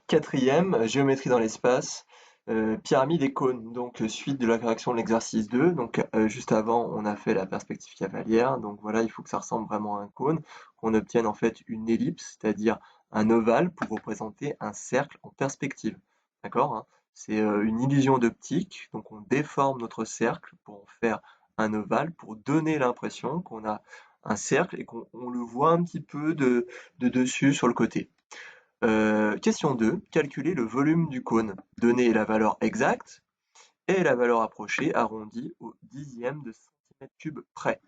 Quatrième, géométrie dans l'espace, pyramide et cône. Donc suite de la correction de l'exercice 2. Donc juste avant, on a fait la perspective cavalière. Donc voilà, il faut que ça ressemble vraiment à un cône, qu'on obtienne en fait une ellipse, c'est-à-dire un ovale pour représenter un cercle en perspective. D'accord, hein? C'est une illusion d'optique. Donc on déforme notre cercle pour en faire un ovale, pour donner l'impression qu'on a un cercle et qu'on le voit un petit peu de dessus sur le côté. Question 2, calculer le volume du cône. Donner la valeur exacte et la valeur approchée arrondie au dixième de centimètre cube près.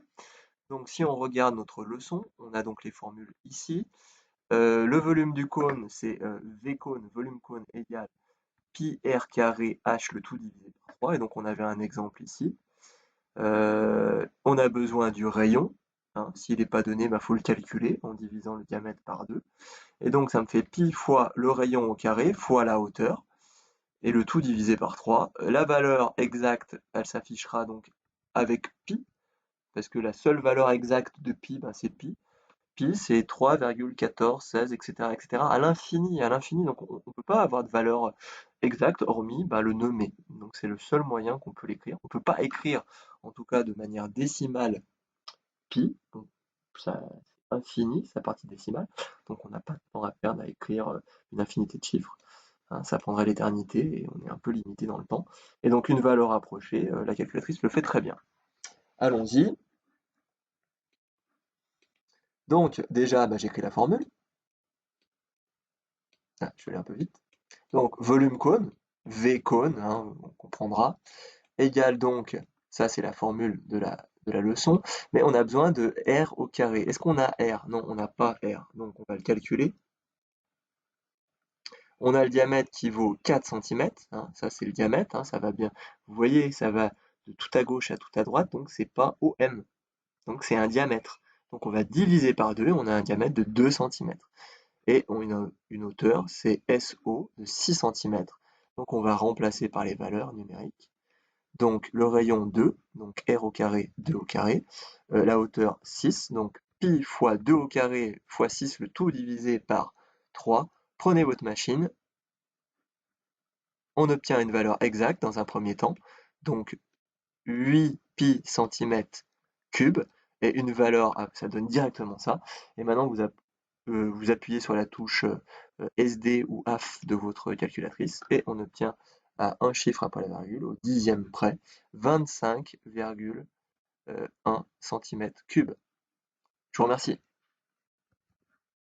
Donc si on regarde notre leçon, on a donc les formules ici. Le volume du cône, c'est V cône, volume cône égale pi r carré h le tout divisé par 3. Et donc on avait un exemple ici. On a besoin du rayon. Hein. S'il n'est pas donné, il faut le calculer en divisant le diamètre par 2. Et donc ça me fait pi fois le rayon au carré fois la hauteur, et le tout divisé par 3. La valeur exacte, elle s'affichera donc avec pi, parce que la seule valeur exacte de pi, c'est pi. Pi, c'est 3,1416, etc., etc., à l'infini. Donc on ne peut pas avoir de valeur exacte, hormis le nommer. Donc c'est le seul moyen qu'on peut l'écrire. On ne peut pas écrire, en tout cas de manière décimale, pi. Donc ça, c'est infini, sa partie décimale. Donc on n'a pas de temps à perdre à écrire une infinité de chiffres. Hein, ça prendrait l'éternité et on est un peu limité dans le temps. Et donc une valeur approchée, la calculatrice le fait très bien. Allons-y. Donc déjà, j'écris la formule. Ah, je vais aller un peu vite. Donc volume cône, V cône, hein, on comprendra, égale donc, ça c'est la formule de la leçon, mais on a besoin de R au carré. Est-ce qu'on a R? Non, on n'a pas R, donc on va le calculer. On a le diamètre qui vaut 4 centimètres, hein, ça c'est le diamètre, hein, ça va bien. Vous voyez, ça va de tout à gauche à tout à droite, donc c'est pas OM. Donc c'est un diamètre. Donc on va diviser par 2, on a un diamètre de 2 centimètres. Et on a une hauteur, c'est SO de 6 centimètres. Donc on va remplacer par les valeurs numériques. Donc le rayon 2, donc R au carré, 2 au carré. La hauteur 6, donc pi fois 2 au carré fois 6, le tout divisé par 3. Prenez votre machine, on obtient une valeur exacte dans un premier temps, donc 8 pi centimètres cubes, et une valeur, ça donne directement ça. Et maintenant, vous appuyez sur la touche SD ou AF de votre calculatrice, et on obtient à un chiffre après la virgule, au dixième près, 25,1 cm3. Je vous remercie.